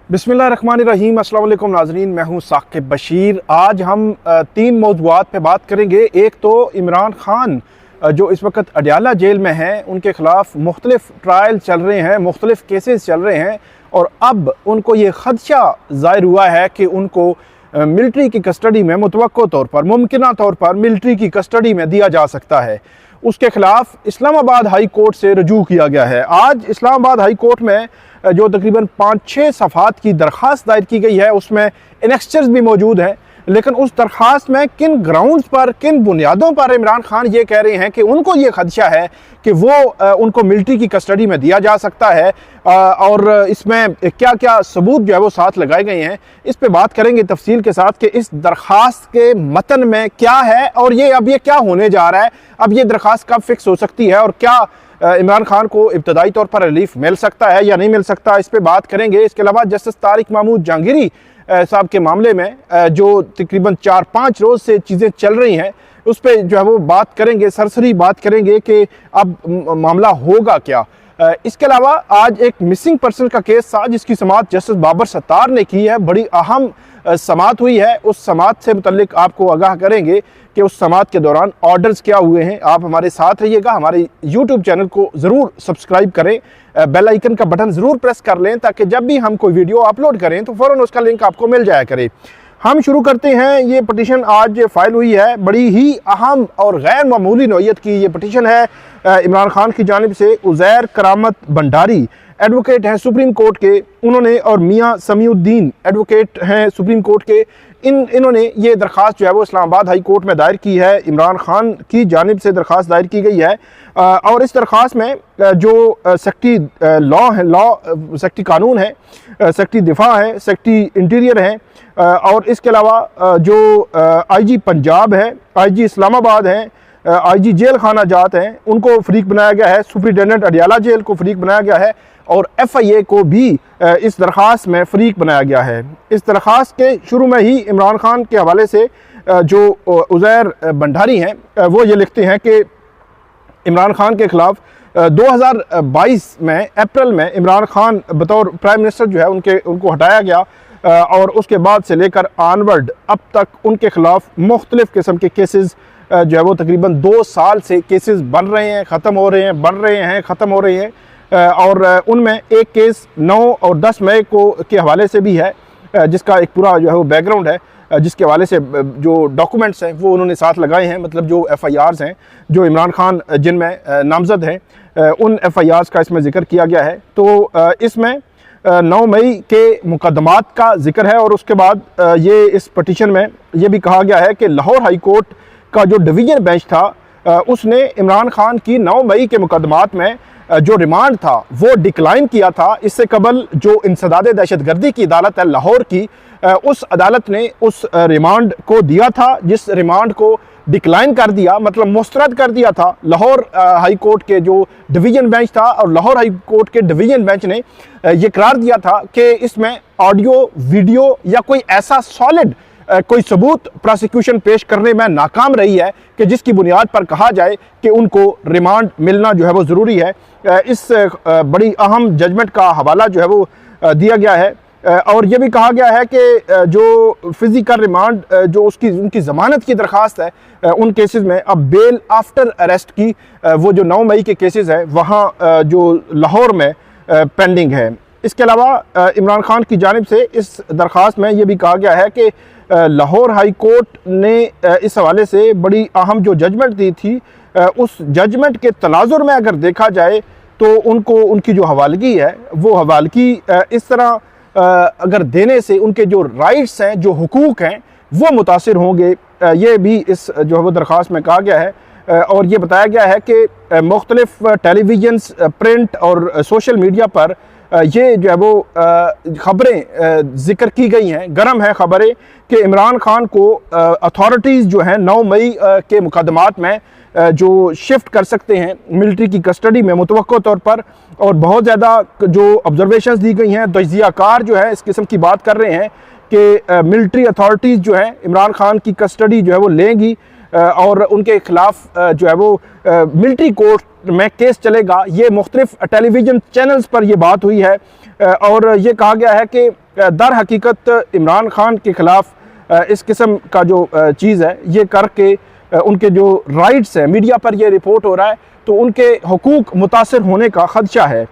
बिस्मिल्लाहिर्रहमानिर्रहीम। अस्सलाम वालेकुम नाज़रीन, मैं हूँ साकिब बशीर। आज हम तीन मौज़ूआत पे बात करेंगे। एक तो इमरान खान जो इस वक्त अडयाला जेल में हैं, उनके ख़िलाफ़ मुख्तलिफ़ ट्रायल चल रहे हैं, मुख्तलिफ़ केसेस चल रहे हैं और अब उनको ये ख़दशा ज़ाहिर हुआ है कि उनको मिलिट्री की कस्टडी में मुतवक्को तौर पर, मुमकिना तौर पर मिलिट्री की कस्टडी में दिया जा सकता है। उसके ख़िलाफ़ इस्लामाबाद हाई कोर्ट से रजू किया गया है। आज इस्लामाबाद हाई कोर्ट में जो तकरीबन 5-6 सफ़ात की दरख्वास्त दायर की गई है, उसमें एनेक्स्चर्स भी मौजूद हैं। लेकिन उस दरख्वास्त में किन ग्राउंड्स पर, किन बुनियादों पर इमरान खान ये कह रहे हैं कि उनको ये खदशा है कि वो उनको मिलिट्री की कस्टडी में दिया जा सकता है, और इसमें क्या क्या सबूत जो है वो साथ लगाए गए हैं, इस पे बात करेंगे तफसील के साथ कि इस दरख्वास्त के मतन में क्या है और ये अब ये क्या होने जा रहा है, अब ये दरख्वास्त कब फिक्स हो सकती है और क्या इमरान खान को इब्तदाई तौर पर रिलीफ मिल सकता है या नहीं मिल सकता, इस पे बात करेंगे। इसके अलावा जस्टिस तारिक महमूद जहांगीरी साहब के मामले में जो तकरीबन 4-5 रोज़ से चीज़ें चल रही हैं, उस पर जो है वो बात करेंगे, सरसरी बात करेंगे कि अब मामला होगा क्या। इसके अलावा आज एक मिसिंग पर्सन का केस था जिसकी समाअत जस्टिस बाबर सत्तार ने की है। बड़ी अहम समाअत हुई है। उस समाअत से मुतल्लिक आपको आगाह करेंगे कि उस समाअत के दौरान ऑर्डर्स क्या हुए हैं। आप हमारे साथ रहिएगा, हमारे यूट्यूब चैनल को ज़रूर सब्सक्राइब करें, बेल आइकन का बटन ज़रूर प्रेस कर लें ताकि जब भी हम कोई वीडियो अपलोड करें तो फ़ौरन उसका लिंक आपको मिल जाया करे। हम शुरू करते हैं। ये पटिशन आज फाइल हुई है, बड़ी ही अहम और गैर मामूली नौइयत की ये पटिशन है। इमरान खान की जानिब से उज़ैर करामत भंडारी एडवोकेट हैं सुप्रीम कोर्ट के, उन्होंने, और मियाँ समीउद्दीन एडवोकेट हैं सुप्रीम कोर्ट के, इन्होंने ये दरख्वास्त जो है वो इस्लामाबाद हाई कोर्ट में दायर की है। इमरान खान की जानिब से दरख्वास्त दायर की गई है और इस दरख्वास्त में जो सेक्रेटरी लॉ है, सेक्रेटरी कानून है, सेक्रेटरी दिफा है, सेक्रेटरी इंटीरियर है, और इसके अलावा जो IG पंजाब है, IG इस्लामाबाद हैं, IG जेल खाना जात हैं, उनको फरीक बनाया गया है। सुप्रिटेंडेंट अडयाला जेल को फरीक बनाया गया है और FIA को भी इस दरख्वास्त में फरीक बनाया गया है। इस दरख्वास्त के शुरू में ही इमरान खान के हवाले से जो उज़ैर भंडारी हैं वो ये लिखते हैं कि इमरान खान के ख़िलाफ़ 2022 में अप्रैल में इमरान खान बतौर प्राइम मिनिस्टर जो है उनको हटाया गया और उसके बाद से लेकर ऑनवर्ड अब तक उनके ख़िलाफ़ मुख्तलिफ़ किस्म के केसेस जो है वो तकरीबन 2 साल से केसेस बन रहे हैं, ख़त्म हो रहे हैं, बन रहे हैं, ख़त्म हो रहे हैं। और उनमें एक केस 9 और 10 मई को के हवाले से भी है जिसका एक पूरा जो है वो बैकग्राउंड है, जिसके हवाले से जो डॉक्यूमेंट्स हैं वो उन्होंने साथ लगाए हैं। मतलब जो FIRs हैं जो इमरान खान जिनमें नामज़द हैं, उन FIRs का इसमें ज़िक्र किया गया है। तो इसमें 9 मई के मुकदमात का जिक्र है और उसके बाद ये इस पटिशन में ये भी कहा गया है कि लाहौर हाई कोर्ट का जो डिवीज़न बेंच था उसने इमरान खान की 9 मई के मुकदमात में जो रिमांड था वो डिक्लाइन किया था। इससे कबल जो इंसदाद दहशतगर्दी की अदालत है लाहौर की, उस अदालत ने उस रिमांड को दिया था, जिस रिमांड को डिक्लाइन कर दिया, मतलब मुस्तरद कर दिया था लाहौर हाई कोर्ट के जो डिवीज़न बेंच था। और लाहौर हाई कोर्ट के डिवीज़न बेंच ने ये करार दिया था कि इसमें ऑडियो, वीडियो या कोई ऐसा सॉलिड कोई सबूत प्रोसिक्यूशन पेश करने में नाकाम रही है कि जिसकी बुनियाद पर कहा जाए कि उनको रिमांड मिलना जो है वो ज़रूरी है। इस बड़ी अहम जजमेंट का हवाला जो है वो दिया गया है और ये भी कहा गया है कि जो फिज़िकल रिमांड जो उनकी ज़मानत की दरख्वास्त है, उन केसेस में अब बेल आफ्टर अरेस्ट की वो जो 9 मई के केसेस हैं वहाँ जो लाहौर में पेंडिंग है। इसके अलावा इमरान खान की जानिब से इस दरख्वास्त में ये भी कहा गया है कि लाहौर हाई कोर्ट ने इस हवाले से बड़ी अहम जो जजमेंट दी थी, उस जजमेंट के तनाजुर में अगर देखा जाए तो उनको उनकी जो हवालगी है वो हवालगी इस तरह अगर देने से उनके जो राइट्स हैं, जो हुकूक हैं, वो मुतासिर होंगे। ये भी इस जो है वो दरख्वास्त में कहा गया है और ये बताया गया है कि मुख्तलिफ टेलीविज़न, प्रिंट और सोशल मीडिया पर ये जो है वो ख़बरें ज़िक्र की गई हैं, गर्म है ख़बरें कि इमरान खान को अथॉरिटीज़ जो हैं 9 मई के मुकदमात में जो शिफ्ट कर सकते हैं मिलिट्री की कस्टडी में मुतवक्को तौर पर। और बहुत ज़्यादा जो ऑब्जर्वेशंस दी गई हैं, तजियाकार जो है इस किस्म की बात कर रहे हैं कि मिलिट्री अथॉरिटीज़ जो हैं इमरान खान की कस्टडी जो है वो लेंगी और उनके ख़िलाफ़ जो है वो मिलिट्री कोर्ट में केस चलेगा। ये मुख्तलिफ टेलीविज़न चैनल्स पर ये बात हुई है और ये कहा गया है कि दर हकीकत इमरान खान के ख़िलाफ़ इस किस्म का जो चीज़ है ये करके उनके जो राइट्स हैं, मीडिया पर ये रिपोर्ट हो रहा है तो उनके हुकूक मुतासर होने का ख़दशा है।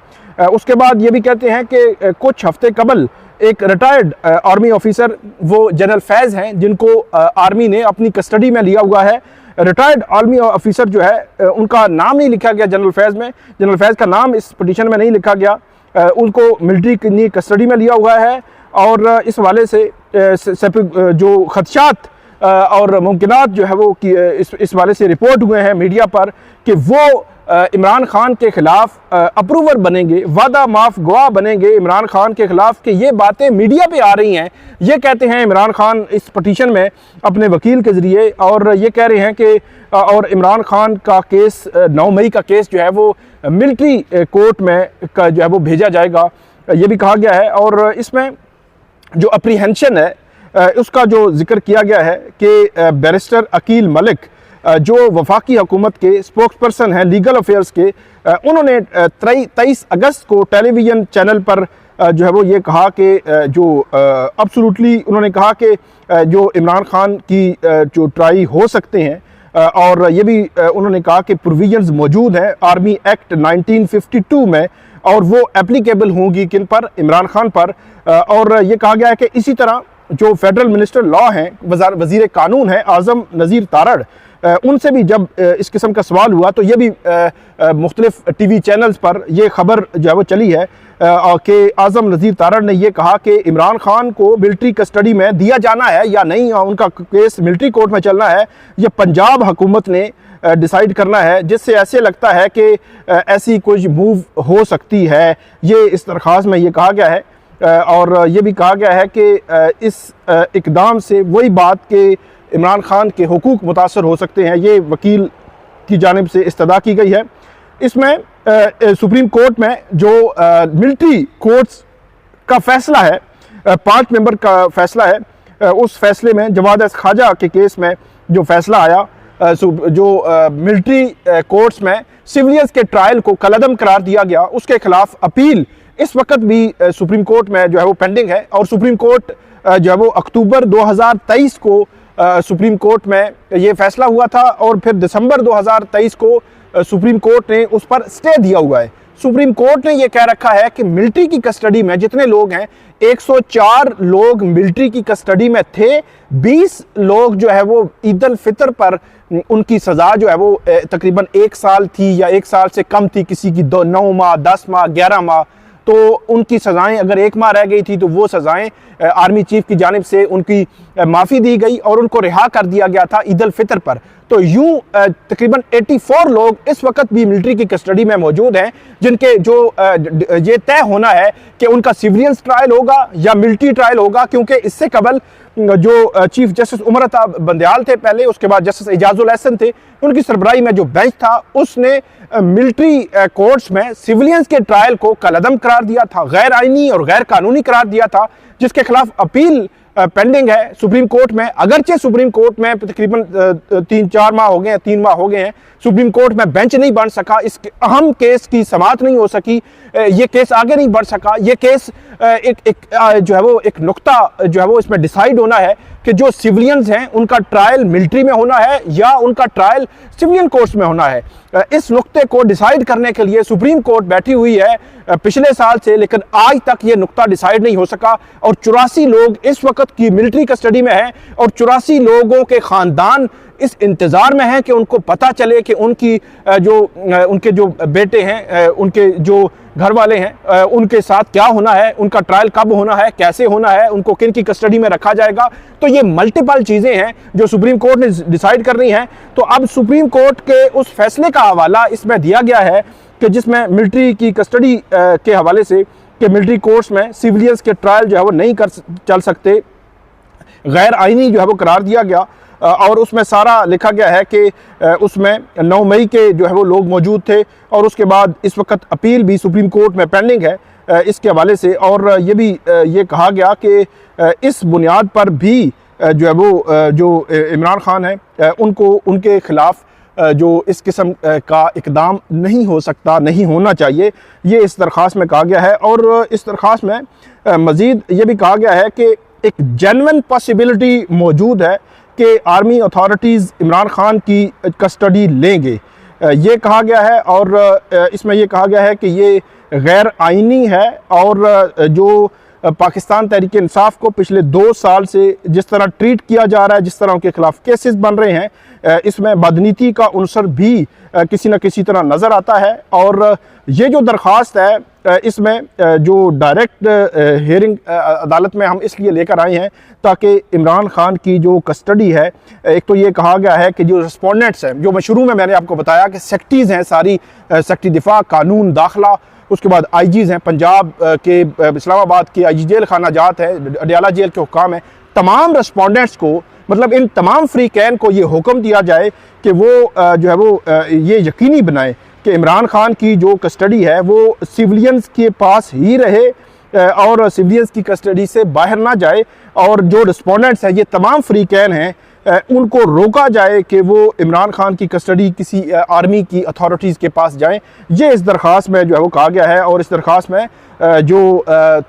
उसके बाद ये भी कहते हैं कि कुछ हफ्ते कबल एक रिटायर्ड आर्मी ऑफिसर, वो जनरल फैज़ हैं जिनको आर्मी ने अपनी कस्टडी में लिया हुआ है। रिटायर्ड आर्मी ऑफिसर जो है उनका नाम नहीं लिखा गया जनरल फैज़ में, जनरल फैज़ का नाम इस पिटीशन में नहीं लिखा गया। उनको मिलिट्री की कस्टडी में लिया हुआ है और इस हवाले से जो खदशात और मुमकिनात जो है वो कि इस वाले से रिपोर्ट हुए हैं मीडिया पर कि वो इमरान खान के ख़िलाफ़ अप्रूवर बनेंगे, वादा माफ़ गवाह बनेंगे इमरान खान के ख़िलाफ़, कि ये बातें मीडिया पे आ रही हैं। ये कहते हैं इमरान खान इस पटिशन में अपने वकील के ज़रिए, और ये कह रहे हैं कि और इमरान खान का केस 9 मई का केस जो है वो मिलिट्री कोर्ट में का जो है वो भेजा जाएगा, ये भी कहा गया है। और इसमें जो अप्रीहेंशन है उसका जो जिक्र किया गया है कि बैरिस्टर अकील मलिक जो वफाकी हुकूमत के स्पोक्स पर्सन हैं लीगल अफेयर्स के, उन्होंने 23 अगस्त को टेलीविज़न चैनल पर जो है वो ये कहा कि जो अब्सोल्युटली उन्होंने कहा कि जो इमरान खान की जो ट्राई हो सकते हैं, और ये भी उन्होंने कहा कि प्रोविजंस मौजूद हैं आर्मी एक्ट 1952 में और वो एप्लीकेबल होंगी किन पर, इमरान खान पर। और ये कहा गया है कि इसी तरह जो फेडरल मिनिस्टर लॉ हैं, वज़ीर कानून हैं आज़म नज़ीर तारड़, उनसे भी जब इस किस्म का सवाल हुआ तो ये भी मुख्तलिफ टीवी चैनल्स पर यह खबर जो है वो चली है कि आज़म नज़ीर तारड़ ने यह कहा कि इमरान खान को मिलिट्री कस्टडी में दिया जाना है या नहीं, उनका केस मिलिट्री कोर्ट में चलना है, यह पंजाब हुकूमत ने डिसाइड करना है, जिससे ऐसे लगता है कि ऐसी कुछ मूव हो सकती है। ये इस दरख्वास्त में ये कहा गया है। और ये भी कहा गया है कि इस इकदाम से वही बात कि इमरान खान के हुकूक मुतासर हो सकते हैं, ये वकील की जानिब से इस्तदा की गई है। इसमें सुप्रीम कोर्ट में जो मिलिट्री कोर्ट्स का फ़ैसला है, 5 मेंबर का फ़ैसला है, उस फैसले में जवाद एस ख्वाजा के केस में जो फ़ैसला आया, जो मिलिट्री कोर्ट्स में सिविलियंस के ट्रायल को कलअदम करार दिया गया, उसके ख़िलाफ़ अपील इस वक्त भी सुप्रीम कोर्ट में जो है वो पेंडिंग है। और सुप्रीम कोर्ट जो है वो अक्टूबर 2023 को सुप्रीम कोर्ट में ये फैसला हुआ था और फिर दिसंबर 2023 को सुप्रीम कोर्ट ने उस पर स्टे दिया हुआ है। सुप्रीम कोर्ट ने ये कह रखा है कि मिलिट्री की कस्टडी में जितने लोग हैं, 104 लोग मिलिट्री की कस्टडी में थे, 20 लोग जो है वो ईद उल फितर पर उनकी सज़ा जो है वो तकरीबन 1 साल थी या 1 साल से कम थी, किसी की 9 माह, 10 माह, 11 माह, तो उनकी सज़ाएं अगर 1 माह रह गई थी तो वो सज़ाएं आर्मी चीफ की जानिब से उनकी माफ़ी दी गई और उनको रिहा कर दिया गया था ईद उल फितर पर। तो यूं तकरीबन 84 लोग इस वक्त भी मिलिट्री की कस्टडी में मौजूद हैं, जिनके जो ये तय होना है कि उनका सिविलियंस ट्रायल होगा या मिलिट्री ट्रायल होगा, क्योंकि इससे कबल जो चीफ जस्टिस उमर अता बंदयाल थे पहले, उसके बाद जस्टिस एजाजुल एहसन थे, उनकी सरबराही में जो बेंच था उसने मिलिट्री कोर्ट्स में सिविलियंस के ट्रायल को कलअदम करार दिया था, गैर आईनी और गैर कानूनी करार दिया था, जिसके खिलाफ अपील पेंडिंग है सुप्रीम कोर्ट में। अगरचे सुप्रीम कोर्ट में तकरीबन 3-4 माह हो गए हैं, 3 माह हो गए हैं, सुप्रीम कोर्ट में बेंच नहीं बन सका, इस अहम केस की समाअत नहीं हो सकी, ये केस आगे नहीं बढ़ सका। ये केस जो है वो एक नुक्ता जो है वो इसमें डिसाइड होना है कि जो सिविलियंस हैं उनका ट्रायल मिलिट्री में होना है या उनका ट्रायल सिविलियन कोर्ट्स में होना है। इस नुक्ते को डिसाइड करने के लिए सुप्रीम कोर्ट बैठी हुई है पिछले साल से, लेकिन आज तक ये नुक्ता डिसाइड नहीं हो सका और 84 लोग इस वक्त की मिलिट्री कस्टडी में हैं और 84 लोगों के ख़ानदान इस इंतज़ार में हैं कि उनको पता चले कि उनके जो बेटे हैं, उनके जो घर वाले हैं, उनके साथ क्या होना है, उनका ट्रायल कब होना है, कैसे होना है, उनको किन की कस्टडी में रखा जाएगा। तो ये मल्टीपल चीज़ें हैं जो सुप्रीम कोर्ट ने डिसाइड करनी हैं। तो अब सुप्रीम कोर्ट के उस फैसले का हवाला इसमें दिया गया है कि जिसमें मिलिट्री की कस्टडी के हवाले से कि मिलिट्री कोर्ट्स में सिविलियंस के ट्रायल जो है वो नहीं चल सकते, गैर आइनी जो है वो करार दिया गया। और उसमें सारा लिखा गया है कि उसमें 9 मई के जो है वो लोग मौजूद थे और उसके बाद इस वक्त अपील भी सुप्रीम कोर्ट में पेंडिंग है इसके हवाले से। और ये भी ये कहा गया कि इस बुनियाद पर भी जो है वो जो इमरान खान है उनको उनके ख़िलाफ़ जो इस किस्म का इकदाम नहीं हो सकता, नहीं होना चाहिए, ये इस दरख्वास्त में कहा गया है। और इस दरख्वास्त में मज़ीद ये भी कहा गया है कि एक जेन्युइन पॉसिबिलिटी मौजूद है कि आर्मी अथॉरिटीज़ इमरान खान की कस्टडी लेंगे, ये कहा गया है। और इसमें ये कहा गया है कि ये गैर आइनी है और जो पाकिस्तान तहरीक इंसाफ को पिछले 2 साल से जिस तरह ट्रीट किया जा रहा है, जिस तरह उनके खिलाफ केसेस बन रहे हैं, इसमें बदनीति का उनसर भी किसी न किसी तरह नज़र आता है। और ये जो दरख्वास्त है इसमें जो डायरेक्ट हियरिंग अदालत में हम इसलिए लेकर आए हैं ताकि इमरान खान की जो कस्टडी है, एक तो ये कहा गया है कि जो रिस्पोंडेंट्स हैं, जो शुरू में मैंने आपको बताया कि सेक्टरीज़ हैं सारी, सेक्टरी दिफा, कानून, दाखिला, उसके बाद आईजीज़ हैं, पंजाब के इस्लामाबाद के आईजी जेल खाना जात है, अडियाला जेल के हुक्काम हैं, तमाम रिस्पोंडेंट्स को, मतलब इन तमाम फ्री कैन को ये हुक्म दिया जाए कि वो जो है वो ये यकीनी बनाए कि इमरान खान की जो कस्टडी है वो सिविलियंस के पास ही रहे और सिविलियंस की कस्टडी से बाहर ना जाए। और जो रिस्पोंडेंट्स हैं, ये तमाम फ्री कैन हैं, उनको रोका जाए कि वो इमरान खान की कस्टडी किसी आर्मी की अथॉरिटीज़ के पास जाएं। ये इस दरख्वास्त में जो है वो कहा गया है। और इस दरख्वास्त में जो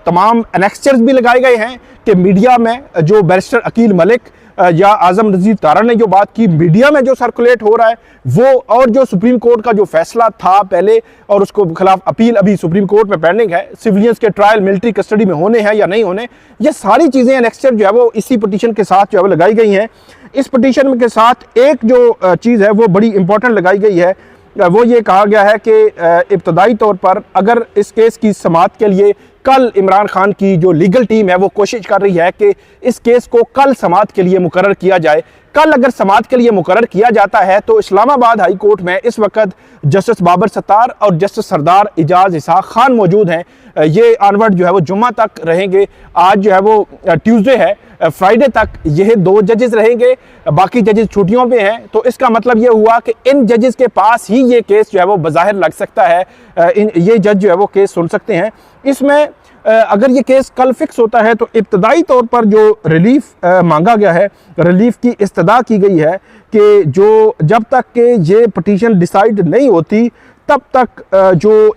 तमाम एनेक्चर्स भी लगाए गए हैं कि मीडिया में जो बैरिस्टर अकील मलिक या आज़म नज़ीर तारा ने जो बात की, मीडिया में जो सर्कुलेट हो रहा है वो, और जो सुप्रीम कोर्ट का जो फैसला था पहले और उसको खिलाफ अपील अभी सुप्रीम कोर्ट में पेंडिंग है, सिविलियंस के ट्रायल मिलिट्री कस्टडी में होने हैं या नहीं होने, ये सारी चीज़ें एनेक्चर जो है वो इसी पिटीशन के साथ जो है वो लगाई गई हैं। इस पिटीशन के साथ एक जो चीज़ है वो बड़ी इंपॉर्टेंट लगाई गई है, वो ये कहा गया है कि इब्तदाई तौर पर अगर इस केस की समाअत के लिए कल इमरान खान की जो लीगल टीम है वो कोशिश कर रही है कि इस केस को कल समाअत के लिए मुकर्रर किया जाए। कल अगर समाअत के लिए मुकर्रर किया जाता है तो इस्लामाबाद हाई कोर्ट में इस वक्त जस्टिस बाबर सत्तार और जस्टिस सरदार इजाज इसहाक खान मौजूद हैं। ये ऑनवर्ड जो है वो जुम्मा तक रहेंगे। आज जो है वो ट्यूसडे है, फ्राइडे तक यह 2 जजेस रहेंगे, बाकी जजेस छुट्टियों पे हैं। तो इसका मतलब ये हुआ कि इन जजेस के पास ही ये केस जो है वो बज़ाहिर लग सकता है, ये जज जो है वो केस सुन सकते हैं। इसमें अगर ये केस कल फिक्स होता है तो इब्तदाई तौर पर जो रिलीफ मांगा गया है, रिलीफ की इस्तदा की गई है कि जो जब तक के ये पटिशन डिसाइड नहीं होती तब तक जो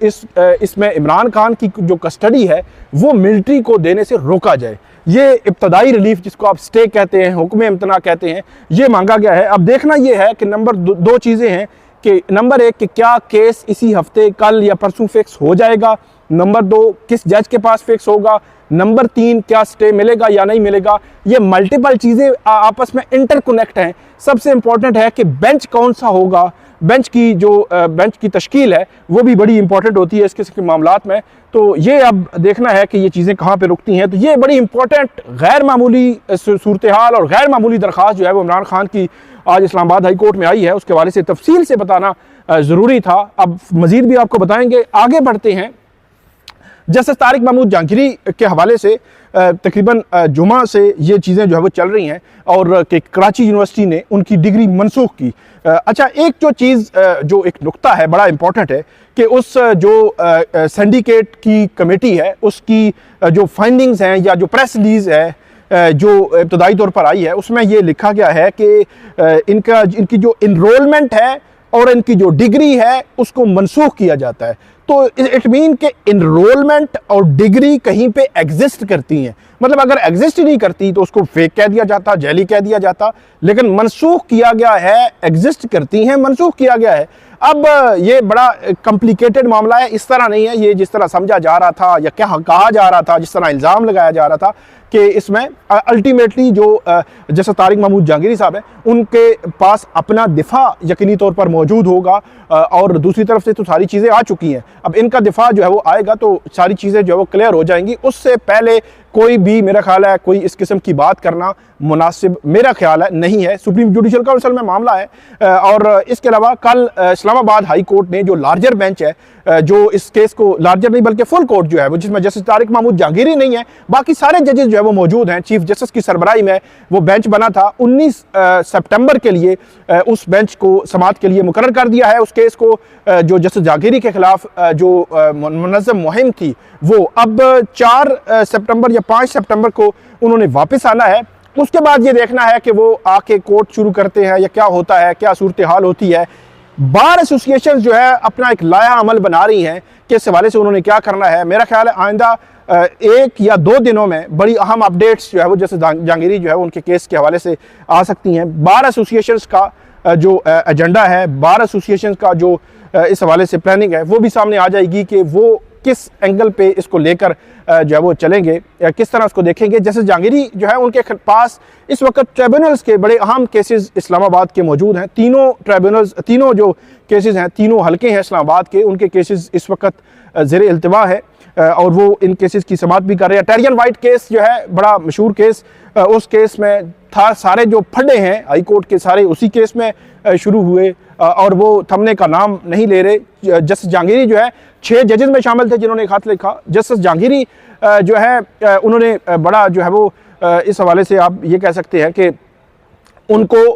इसमें इमरान खान की जो कस्टडी है वो मिलिट्री को देने से रोका जाए। ये इब्तदाई रिलीफ, जिसको आप स्टे कहते हैं, हुक्म इम्तना कहते हैं, ये मांगा गया है। अब देखना ये है कि नंबर 2 चीज़ें हैं कि नंबर 1 कि क्या केस इसी हफ्ते कल या परसों फिक्स हो जाएगा, नंबर 2 किस जज के पास फिक्स होगा, नंबर 3 क्या स्टे मिलेगा या नहीं मिलेगा। ये मल्टीपल चीज़ें आपस में इंटरकनेक्ट हैं। सबसे इंपॉर्टेंट है कि बेंच कौन सा होगा, बेंच की जो बेंच की तश्कील है वो भी बड़ी इंपॉर्टेंट होती है इस किस्म के मामलात में। तो ये अब देखना है कि ये चीज़ें कहाँ पे रुकती हैं। तो ये बड़ी इंपॉर्टेंट गैर मामूली सूरत हाल और गैर मामूली दरख्वास्त जो है वो इमरान खान की आज इस्लामाबाद हाई कोर्ट में आई है, उसके हवाले से तफसील से बताना ज़रूरी था। अब मज़ीद भी आपको बताएंगे। आगे बढ़ते हैं। जस्टिस तारिक महमूद जहांगीरी के हवाले से तकरीबन जुमा से ये चीज़ें जो है वो चल रही हैं और कि कराची यूनिवर्सिटी ने उनकी डिग्री मनसूख की। अच्छा, एक जो चीज़ जो एक नुक्ता है बड़ा इंपॉर्टेंट है कि उस जो सिंडिकेट की कमेटी है उसकी जो फाइंडिंग्स हैं या जो प्रेस रिलीज़ है जो इब्तदाई तौर पर आई है उसमें ये लिखा गया है कि इनकी जो इनरोलमेंट है और इनकी जो डिग्री है उसको मनसूख किया जाता है। तो इट मीन कि इनरोलमेंट और डिग्री कहीं पे एग्जिस्ट करती हैं, मतलब अगर एग्जिस्ट ही नहीं करती तो उसको फेक कह दिया जाता, जैली कह दिया जाता, लेकिन मनसूख किया गया है, एग्जिस्ट करती हैं, मनसूख किया गया है। अब ये बड़ा कॉम्प्लिकेटेड मामला है, इस तरह नहीं है ये जिस तरह समझा जा रहा था या क्या कहा जा रहा था, जिस तरह इल्ज़ाम लगाया जा रहा था कि इसमें अल्टीमेटली जो जैसे तारिक महमूद जहांगीरी साहब हैं उनके पास अपना दिफा यकीनी तौर पर मौजूद होगा और दूसरी तरफ से तो सारी चीज़ें आ चुकी हैं। अब इनका दिफा जो है वो आएगा तो सारी चीज़ें जो है वो क्लियर हो जाएंगी। उससे पहले कोई भी मेरा ख्याल है कोई इस किस्म की बात करना मुनासिब मेरा ख्याल है नहीं है। सुप्रीम जुडिशल काउंसिल में मामला है और इसके अलावा कल इस्लामाबाद हाई कोर्ट ने जो लार्जर बेंच है जो इस केस को, लार्जर नहीं बल्कि फुल कोर्ट जो है वो जिसमें जस्टिस तारिक महमूद जहांगीरी नहीं है, बाकी सारे जजेस जो है वो मौजूद हैं, चीफ जस्टिस की सरबराही में वो बेंच बना था। 19 सितंबर के लिए उस बेंच को समाअत के लिए मुकर्रर कर दिया है। उस केस को जो जस्टिस जहांगीरी के खिलाफ जो मुनज़्ज़म मुहिम थी वो अब 4 सितंबर या 5 सितंबर को उन्होंने वापस आना है। उसके बाद ये देखना है कि वो आके कोर्ट शुरू करते हैं या क्या होता है, क्या सूरत हाल होती है। बार एसोसिएशन जो है अपना एक लाया अमल बना रही हैं कि इस हवाले से उन्होंने क्या करना है। मेरा ख्याल है आइंदा 1 या 2 दिनों में बड़ी अहम अपडेट्स जो है वो जैसे जहांगीरी जो है उनके केस के हवाले से आ सकती हैं। बार एसोसिएशंस का जो एजेंडा है, बार एसोसिएशन का जो इस हवाले से प्लानिंग है, वो भी सामने आ जाएगी कि वो किस एंगल पे इसको लेकर जो है वो चलेंगे या किस तरह उसको देखेंगे। जैसे जहांगीरी जो है उनके पास इस वक्त ट्रिब्यूनल्स के बड़े अहम केसेस इस्लामाबाद के मौजूद हैं। तीनों ट्रिब्यूनल्स, तीनों जो केसेस हैं, तीनों हल्के हैं इस्लामाबाद के, उनके केसेस इस वक्त ज़ेर इल्तिवा है और वो इन केसेस की समाअत भी कर रहे हैं। टेरियन वाइट केस जो है बड़ा मशहूर केस, उस केस में था, सारे जो फंडे हैं हाई कोर्ट के सारे उसी केस में शुरू हुए और वो थमने का नाम नहीं ले रहे। जस्टिस जहांगीरी जो है 6 जजेस में शामिल थे जिन्होंने खत लिखा। जस्टिस जहांगीरी जो है उन्होंने बड़ा जो है वो इस हवाले से आप ये कह सकते हैं कि उनको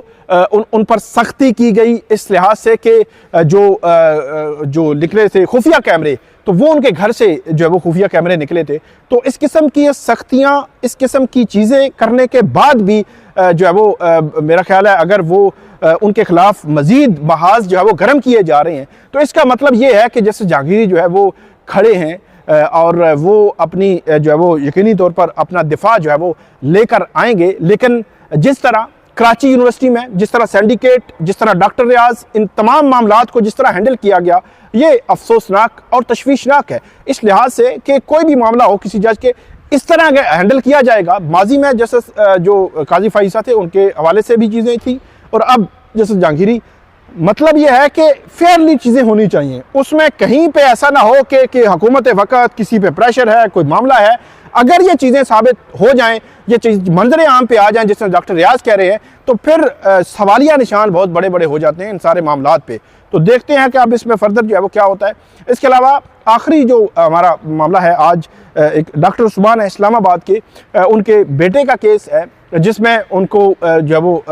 उन पर सख्ती की गई इस लिहाज से कि जो निकले थे खुफिया कैमरे, तो वो उनके घर से जो है वो खुफिया कैमरे निकले थे। तो इस किस्म की सख्तियाँ, इस किस्म की चीज़ें करने के बाद भी जो है वो मेरा ख्याल है अगर वो उनके खिलाफ मजीद बहास जो है वो गर्म किए जा रहे हैं, तो इसका मतलब ये है कि जैसे जहांगीरी जो है वो खड़े हैं और वो अपनी जो है वो यकीनी तौर पर अपना दिफा जो है वो लेकर आएंगे। लेकिन जिस तरह कराची यूनिवर्सिटी में जिस तरह सिंडिकेट, जिस तरह डॉक्टर रियाज, इन तमाम मामलात को जिस तरह हैंडल किया गया, ये अफसोसनाक और तशवीशनाक है इस लिहाज से कि कोई भी मामला हो किसी जज के इस तरह हैंडल किया जाएगा। माजी में जैसे जो काजी फाइसा थे उनके हवाले से भी चीज़ें थी और अब जैसे जहांगीरी, मतलब यह है कि फेयरली चीज़ें होनी चाहिए, उसमें कहीं पे ऐसा ना हो कि हुकूमत वक्त किसी पे प्रेशर है, कोई मामला है। अगर ये चीज़ें साबित हो जाएं, ये चीज़ मंजर आम पे आ जाएं जिस तरह डॉक्टर रियाज कह रहे हैं, तो फिर सवालिया निशान बहुत बड़े बड़े हो जाते हैं इन सारे मामलात पे। तो देखते हैं कि अब इसमें फर्दर जो है वो क्या होता है। इसके अलावा आखिरी जो हमारा मामला है आज, एक डॉक्टर उस्मान है इस्लामाबाद के, उनके बेटे का केस है जिसमें उनको जो है वो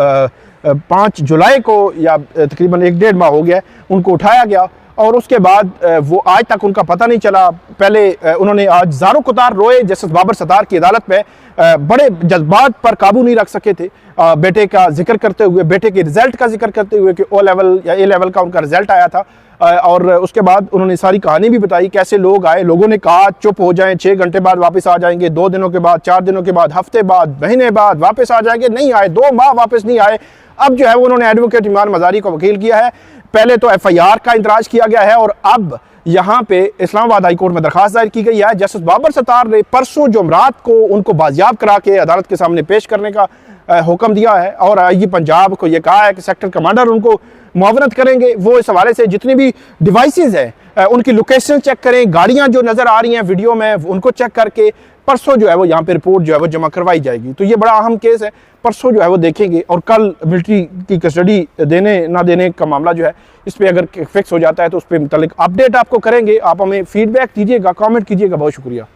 5 जुलाई को या तकरीबन 1-1.5 माह हो गया उनको उठाया गया और उसके बाद वो आज तक उनका पता नहीं चला। पहले उन्होंने आज ज़ारो कुतार रोए जस्टिस बाबर सत्तार की अदालत में, बड़े जज्बात पर काबू नहीं रख सके थे। बेटे का जिक्र करते हुए, बेटे के रिज़ल्ट का जिक्र करते हुए कि O लेवल या A लेवल का उनका रिज़ल्ट आया था और उसके बाद उन्होंने सारी कहानी भी बताई कैसे लोग आए, लोगों ने कहा चुप हो जाएं, 6 घंटे बाद वापस आ जाएंगे, 2 दिनों के बाद, 4 दिनों के बाद, हफ्ते बाद, महीने बाद वापस आ जाएंगे, नहीं आए, 2 माह वापस नहीं आए। अब जो है वो उन्होंने एडवोकेट ईमान मजारी को वकील किया है। पहले तो FIR का इंतराज किया गया है और अब यहाँ पे इस्लामाबाद हाई कोर्ट में दरखास्त दायर की गई है। जस्टिस बाबर सत्तार ने परसों जुमरात को उनको बाजियाब करा के अदालत के सामने पेश करने का हुक्म दिया है और ये पंजाब को ये कहा है कि सेक्टर कमांडर उनको मुआवनत करेंगे। वो इस हवाले से जितनी भी डिवाइसेज हैं उनकी लोकेशन चेक करें, गाड़ियाँ जो नज़र आ रही हैं वीडियो में उनको चेक करके परसों जो है वो यहाँ पे रिपोर्ट जो है वो जमा करवाई जाएगी। तो ये बड़ा अहम केस है, परसों जो है वो देखेंगे और कल मिलिट्री की कस्टडी देने ना देने का मामला जो है इस पर अगर फिक्स हो जाता है तो उस पर मुतल्लिक अपडेट आपको करेंगे। आप हमें फीडबैक दीजिएगा, कमेंट कीजिएगा। बहुत शुक्रिया।